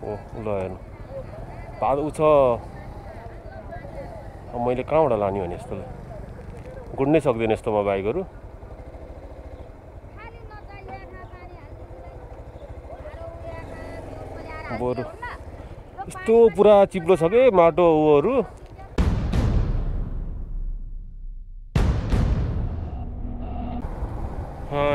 ल हेर्नु पाद उ छ मैले कहाँबाट लाने भने यस्तोलाई गुड्नै सक्दैन यस्तोमा बाइकहरू बरु यस्तो पुरा चिप्लो छ के माटो ऊहरू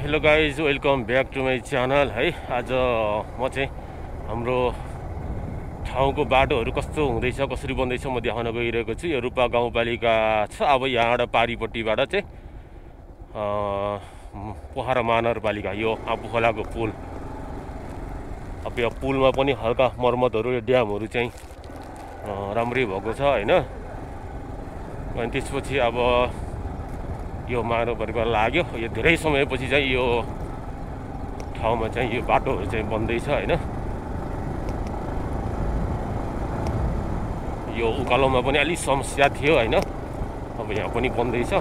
hello guys welcome back to my channel है। आज म चाहिँ हाम्रो ठाउँको बाटोहरू कस्तो हुँदैछ कसरी बन्दैछ म देखाउन गइरहेको छु। यो रूपा गाउँपालिका छ। अब यहाँबाट पारिपट्टिबाट चाहिँ पोखरा महानगरपालिका यो आफू खोलाको पुल। अब यो पुलमा पनि हल्का मर्मतहरू यो ड्यामहरू चाहिँ राम्रै भएको छ होइन। अनि त्यसपछि अब यो महानगरपालिका लाग्यो। यो धेरै समयपछि चाहिँ यो ठाउँमा चाहिँ यो बाटोहरू चाहिँ बन्दैछ होइन। यो उकालोमा पनि अलिक समस्या थियो होइन। अब यहाँ पनि बन्दैछ।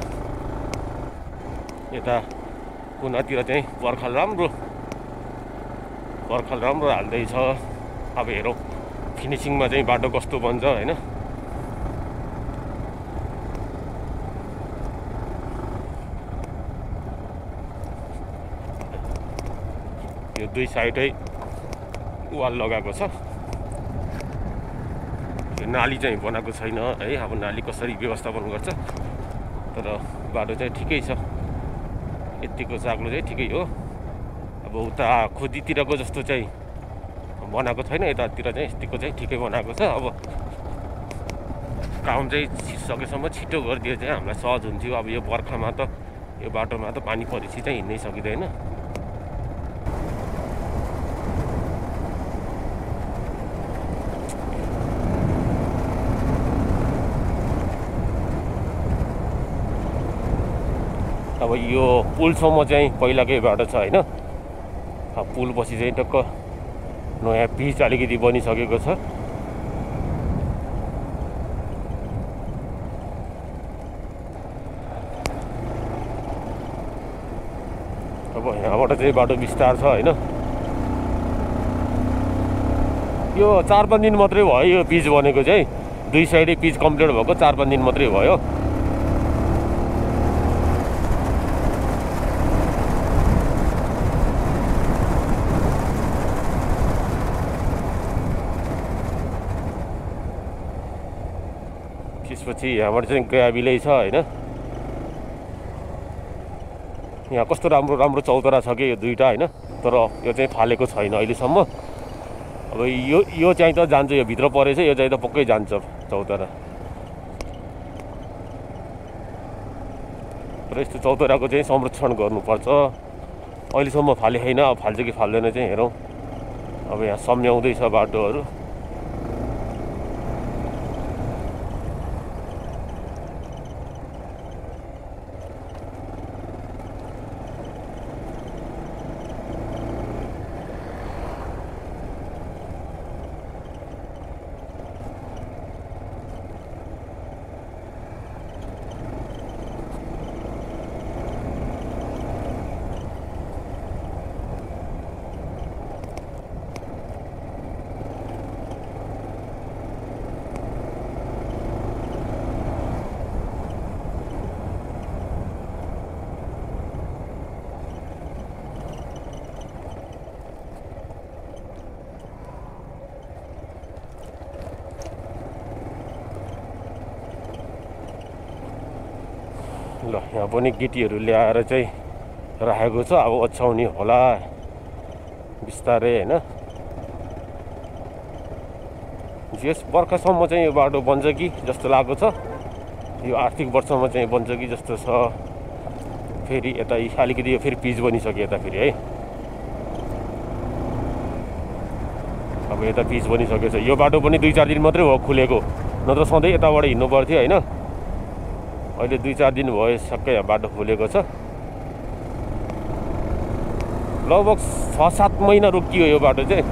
यता कुनातिर चाहिँ पर्खाल राम्रो हाल्दैछ। अब हेरौँ फिनिसिङमा चाहिँ बाटो कस्तो बन्छ होइन। यो दुई साइडै वाल लगाएको छ। यो नाली चाहिँ बनाएको छैन है। अब नाली कसरी व्यवस्थापन गर्छ तर बाटो चाहिँ ठिकै छ। यतिको चाक्लो चाहिँ ठिकै हो। अब उता खोजीतिरको जस्तो चाहिँ बनाएको छैन। यतातिर चाहिँ यतिको चाहिँ ठिकै बनाएको छ। अब काम चाहिँ सकेसम्म छिटो गरिदियो चाहिँ हामीलाई सहज हुन्थ्यो। अब यो बर्खामा त यो बाटोमा त पानी परेपछि चाहिँ हिँड्नै सकिँदैन। अब यो पुलसम्म चाहिँ पहिलाकै बाटो छ होइन। पुल पछि चाहिँ टक्क नयाँ पिच अलिकति बनिसकेको छ। अब यहाँबाट चाहिँ बाटो विस्तार छ होइन। यो 4-5 दिन मात्रै भयो यो पिच बनेको चाहिँ। दुई साइडै पिच कम्प्लिट भएको 4-5 दिन मात्रै भयो। त्यसपछि यहाँबाट चाहिँ ग्राभिलै छ होइन। यहाँ कस्तो राम्रो चौतरा छ कि यो दुईवटा होइन। तर यो चाहिँ फालेको छैन अहिलेसम्म। अब यो चाहिँ त जान्छ। यो भित्र परेछ यो चाहिँ त पक्कै जान्छ चौतरा। र यस्तो चौतराको चाहिँ संरक्षण गर्नुपर्छ। अहिलेसम्म फाले छैन। अब फाल्छ कि फाल्दैन चाहिँ हेरौँ। अब यहाँ सम्झाउँदैछ बाटोहरू। ल यहाँ पनि गिटीहरू ल्याएर चाहिँ राखेको छ। अब ओछ्याउने होला बिस्तारै होइन। यस बर्खासम्म चाहिँ यो बाटो बन्छ कि जस्तो लागेको छ। यो आर्थिक वर्षमा चाहिँ बन्छ कि जस्तो छ। फेरि यता अलिकति यो फेरि पिच बनिसक्यो यता फेरि है। अब यता पिच बनिसकेको छ। यो बाटो पनि 2-4 दिन मात्रै हो खुलेको। नत्र सधैँ यताबाट हिँड्नु पर्थ्यो होइन। अहिले 2-4 दिन भयो सबै यहाँ बाटो खुलेको छ। लगभग 6-7 महिना रोकियो यो बाटो चाहिँ।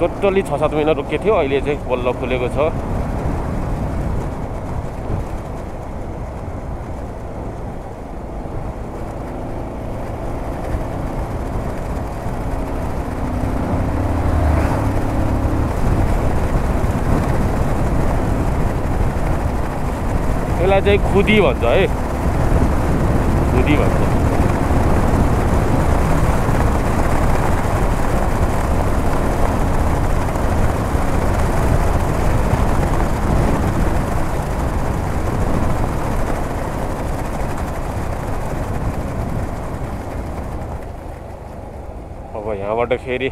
टोटल्ली 6-7 महिना रोकिएको थियो। अहिले चाहिँ बल्ल खुलेको छ। यसलाई चाहिँ खुदी भन्छ है, खुदी भन्छ। अब यहाँबाट फेरि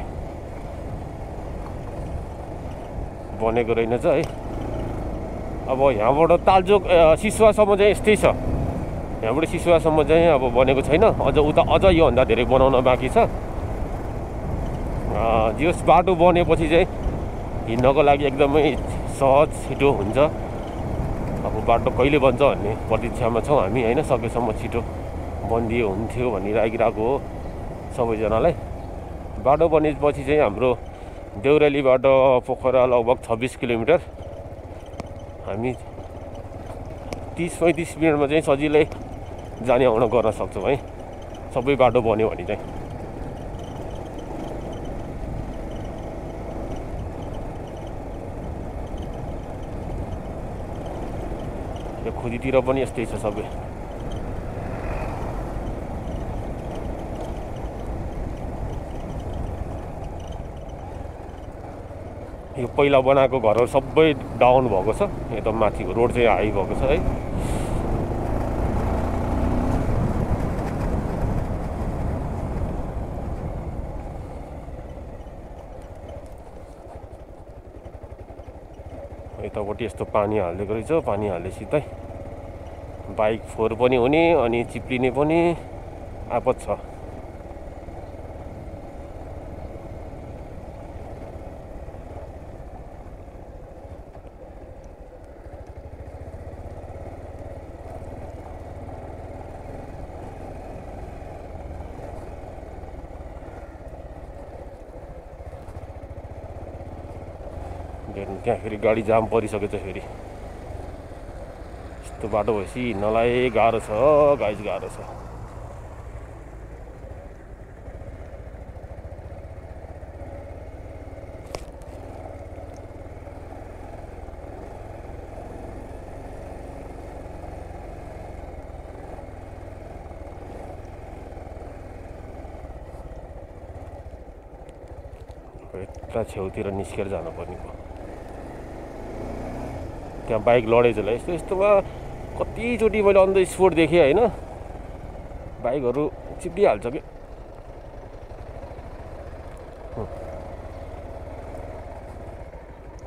बनेको रहेनछ है। अब यहाँबाट तालचोक सिसुवासम्म चाहिँ यस्तै छ, यहाँबाट सिसुवासम्म चाहिँ अब बनेको छैन, अझ उता अझ योभन्दा धेरै बनाउन बाँकी छ। जस बाटो बनेपछि चाहिँ हिँड्नको लागि एकदमै सहज छिटो हुन्छ। अब बाटो कहिले बन्छ भन्ने प्रतीक्षामा छौँ हामी होइन, सकेसम्म छिटो बनिदियो हुन्थ्यो भनिराखिरहेको हो सबैजनालाई। बाटो बनेपछि चाहिँ हाम्रो देउरालीबाट पोखरा लगभग 26 किलोमिटर, हामी 30-35 मिनटमा चाहिँ सजिलै जाने आउन गर्न सक्छौँ है, सबै बाटो बन्यो भने चाहिँ। यो खुदीतिर पनि यस्तै छ सबै। यो पहिला बनाएको घरहरू सबै डाउन भएको छ, एकदम माथिको रोड चाहिँ हाई भएको छ है। यतापट्टि यस्तो पानी हालिदिएको रहेछ, पानी हालेसितै बाइक फोहोर पनि हुने अनि चिप्लिने पनि आपत छ। त्यहाँ फेरि गाडी जाम परिसकेछ, फेरि यस्तो बाटो भएपछि हिँड्नलाई गाह्रो छ गाइस, गाह्रो छ। यता छेउतिर निस्केर जानुपर्ने भयो। त्यहाँ बाइक लडेछ होला, यस्तो यस्तोमा कतिचोटि मैले अन द स्पोट देखेँ होइन, बाइकहरू चिप्लिहाल्छ कि।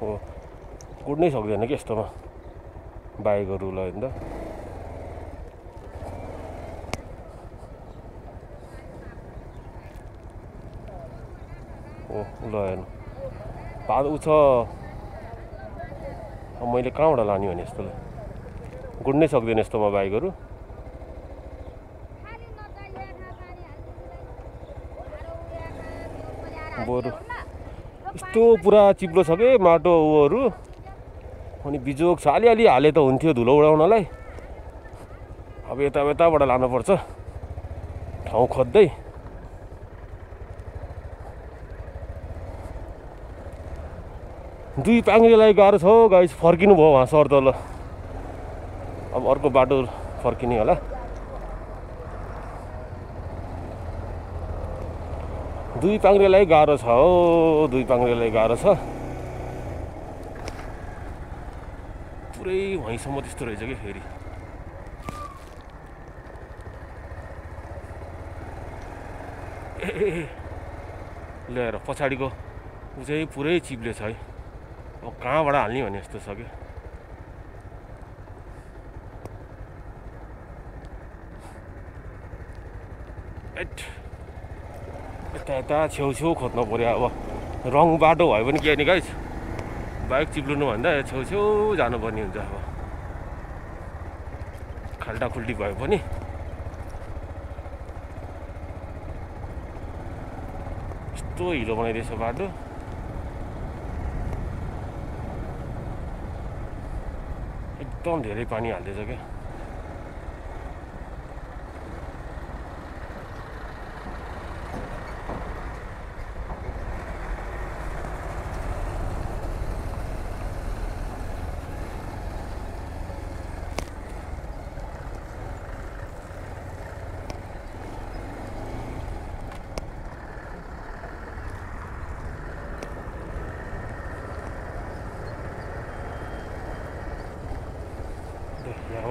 हो कुद्नै सक्दैन कि यस्तोमा बाइकहरू लग्यो नि त। हो लगेन पालो छ, मैले कहाँबाट लाने भने यस्तोलाई गुड्नै सक्दैन यस्तोमा बाइकहरू। बरु यस्तो पुरा चिप्लो छ कि माटो ऊहरू, अनि बिजोग छ, अलिअलि हाले त हुन्थ्यो धुलो उडाउनलाई। अब यताबाट लानुपर्छ ठाउँ खोज्दै। दुई पाङ्ग्रेलाई गाह्रो छ गाइस, फर्किनु भयो उहाँ सर तल, अब अर्को बाटो फर्किने होला। दुई पाङ्ग्रेलाई गाह्रो छ हो, दुई पाङ्ग्रेलाई गाह्रो छ पुरै वहीँसम्म त्यस्तो रहेछ कि। फेरि ल्याएर पछाडिको ऊ चाहिँ पुरै चिप्ले छ है, अब कहाँबाट हाल्ने भने जस्तो छ कि। यता छेउछेउ खोज्नु पऱ्यो। अब रङ बाटो भयो भने के नि गाइस, बाइक चिप्लिनुभन्दा छेउछेउ जानुपर्ने हुन्छ। अब खाल्टाखुल्टी भयो पनि यस्तो हिलो बनाइदिएछ बाटो, एकदम धेरै पानी हाल्दैछ क्या।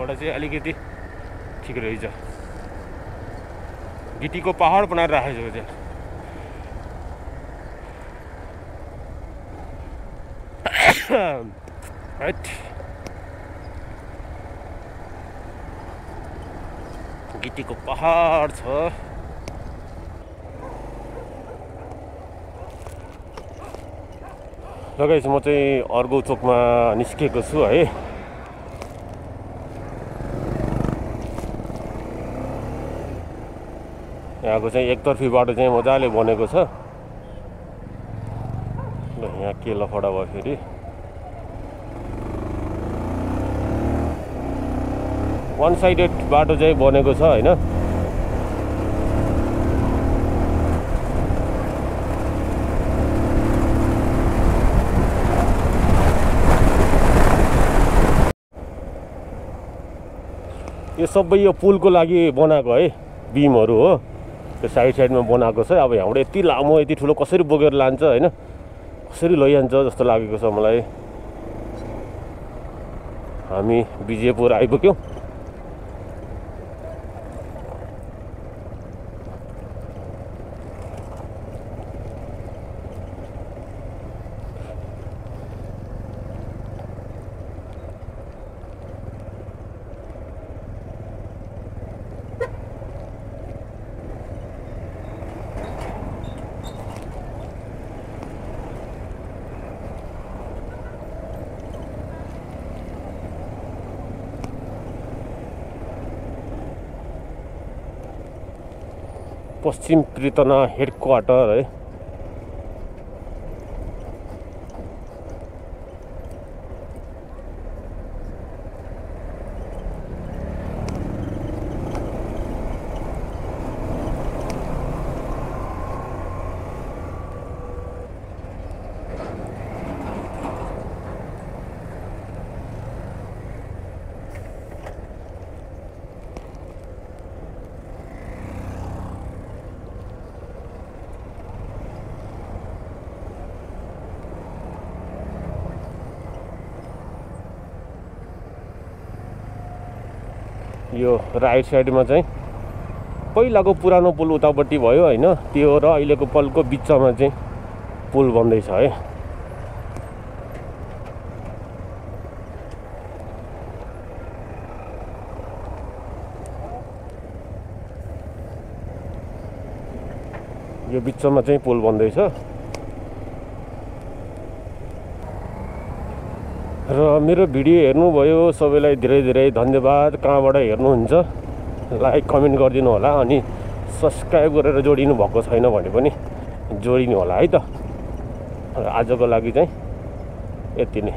यहाँबाट चाहिँ अलिकति ठिक रहेछ। गिटीको पहाड बनाएर राखेको छ राइट। गिटीको पहाड छ। ल गाइस, म चाहिँ अर्को चोकमा निस्केको छु है। यहाँको चाहिँ एकतर्फी बाटो चाहिँ मजाले बनेको छ। ल यहाँ के लफडा भयो फेरि। वान साइडेड बाटो चाहिँ बनेको छ होइन। यो सबै यो पुलको लागि बनाएको है, बिमहरू हो। त्यो साइड साइडमा बनाएको छ। अब यहाँबाट यति लामो यति ठुलो कसरी बोकेर लान्छ होइन, कसरी लैजान्छ जस्तो लागेको छ मलाई। हामी विजयपुर आइपुग्यौँ। पश्चिम प्रितना हेडक्वार्टर है। यो राइट साइडमा चाहिँ पहिलाको पुरानो पुल उतापट्टि भयो होइन, त्यो र अहिलेको पुलको बिचमा चाहिँ पुल बन्दैछ है। यो बिचमा चाहिँ पुल बन्दैछ र मेरो भिडियो हेर्नुभयो सबैलाई धेरै धेरै धन्यवाद। कहाँबाट हेर्नुहुन्छ लाइक कमेन्ट गरिदिनु होला, अनि सब्सक्राइब गरेर जोडिनु भएको छैन भने पनि जोडिनु होला है त। आजको लागि चाहिँ यति नै।